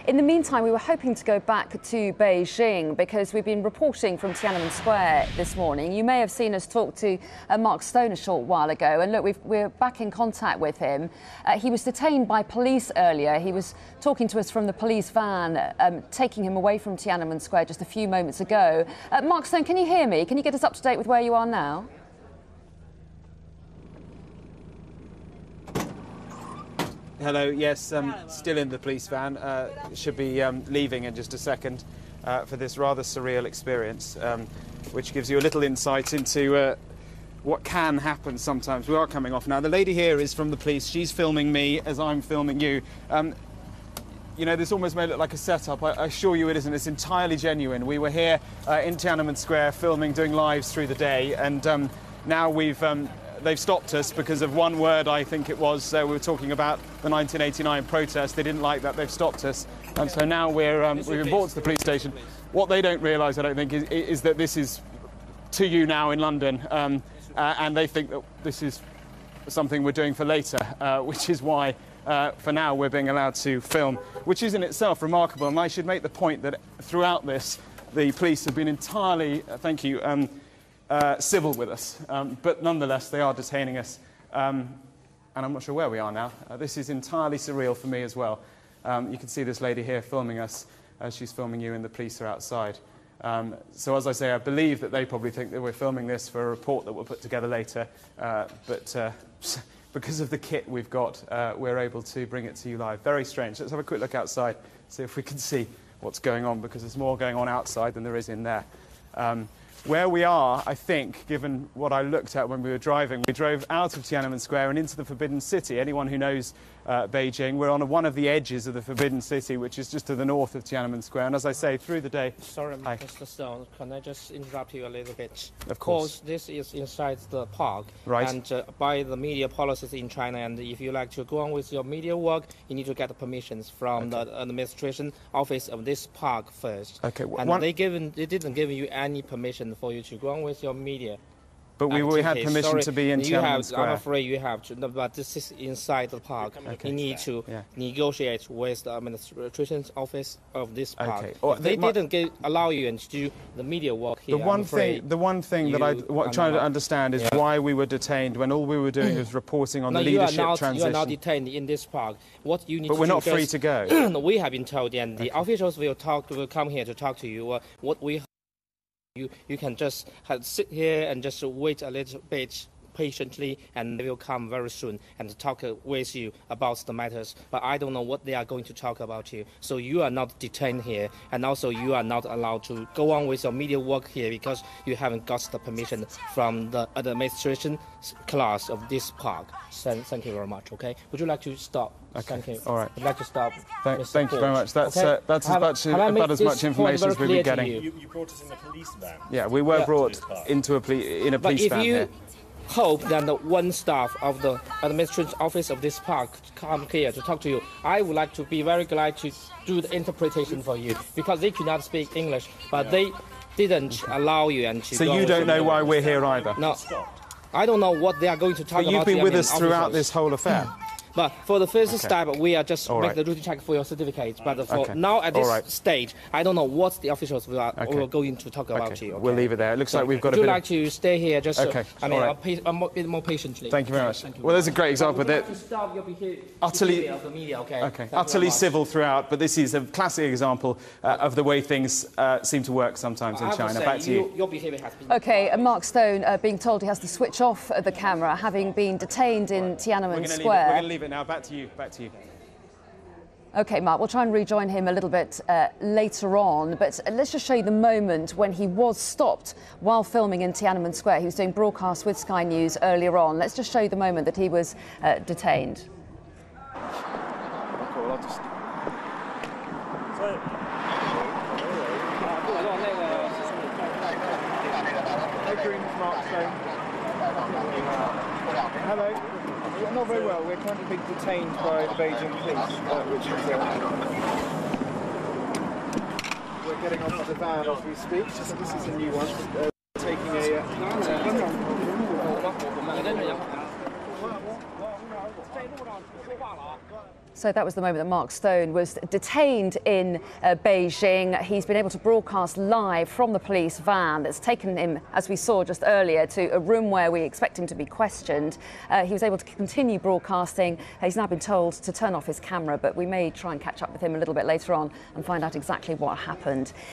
In the meantime, we were hoping to go back to Beijing because we've been reporting from Tiananmen Square this morning. You may have seen us talk to Mark Stone a short while ago, and look, we're back in contact with him. He was detained by police earlier. He was talking to us from the police van, taking him away from Tiananmen Square just a few moments ago. Mark Stone, can you hear me? Can you get us up to date with where you are now? Hello, yes, still in the police van. Should be leaving in just a second for this rather surreal experience, which gives you a little insight into what can happen sometimes. We are coming off now. The lady here is from the police. She's filming me as I'm filming you. You know, this almost may look like a setup. I assure you it isn't. It's entirely genuine. We were here in Tiananmen Square filming, doing lives through the day, and now they've stopped us because of one word, I think it was. We were talking about the 1989 protest. They didn't like that. They've stopped us. And so now we've been brought to the police station. What they don't realise, I don't think, is that this is to you now in London. And they think that this is something we're doing for later, which is why, for now, we're being allowed to film, which is in itself remarkable. And I should make the point that throughout this, the police have been entirely, thank you, civil with us, but nonetheless they are detaining us, and I'm not sure where we are now. This is entirely surreal for me as well. You can see this lady here filming us as she's filming you, and the police are outside. So as I say, I believe that they probably think that we're filming this for a report that we'll put together later, but because of the kit we've got, we're able to bring it to you live. Very strange. Let's have a quick look outside, see if we can see what's going on, because there's more going on outside than there is in there. Where we are, I think, given what I looked at when we were driving, we drove out of Tiananmen Square and into the Forbidden City. Anyone who knows Beijing, we're on one of the edges of the Forbidden City, which is just to the north of Tiananmen Square. And as I say, through the day... Sorry, Mr. Stone, can I just interrupt you a little bit? Of course. This is inside the park. Right. And by the media policies in China, and if you like to go on with your media work, you need to get permissions from the administration office of this park first. Okay. And they didn't give you any permission for you to go on with your media. But we had permission to be in Tiananmen Square. I'm afraid you have to, but this is inside the park. Okay. You need to negotiate with the administration office of this park. Okay. They didn't allow you to do the media work here. The one thing that I'm trying to understand is why we were detained when all we were doing was reporting on the leadership transition. You are not detained in this park. What you need but we're not free to go. We have been told, and the officials will come here to talk to you. What we You can just sit here and just wait a little bit patiently, and they will come very soon and talk with you about the matters. But I don't know what they are going to talk about you. So you are not detained here, and also you are not allowed to go on with your media work here because you haven't got the permission from the administration class of this park. Thank you very much. Okay. Would you like to stop? Okay. Thank you. All right. I'd like to stop. Thank you very much. That's about as much information as we've been getting. You brought us in a police van. Yeah, we were brought into a police van here. Hope that the one staff of the administration office of this park come here to talk to you. I would like to be very glad to do the interpretation for you because they could not speak English, but they didn't allow you and to. So you don't know why we're here either? No, I don't know what they are going to talk about. But you've been with us throughout this whhole affair. But for the first step, we are just make the routine check for your certificate. But for now, at this stage, I don't know what the officials will going to talk about you. Okay? We'll leave it there. It looks like we've got Would you like to stay here just a bit more patiently? Thank you very much. Well, there's a great example that utterly civil throughout, but this is a classic example of the way things seem to work sometimes in China. Back to you. Your behaviour has been... OK, Mark Stone being told he has to switch off the camera, having been detained in Tiananmen Square. We're going to leave it now. Back to you. OK, Mark, we'll try and rejoin him a little bit later on, but let's just show you the moment when he was stopped while filming in Tiananmen Square. He was doing broadcasts with Sky News earlier on. Let's just show you the moment that he was detained. Hello. Not very well. We're currently being detained by the Beijing police, which is we're getting onto the van as we speak. So this is a new one. Taking a. So that was the moment that Mark Stone was detained in Beijing. He's been able to broadcast live from the police van that's taken him, as we saw just earlier, to a room where we expect him to be questioned. He was able to continue broadcasting. He's now been told to turn off his camera, but we may try and catch up with him a little bit later on and find out exactly what happened.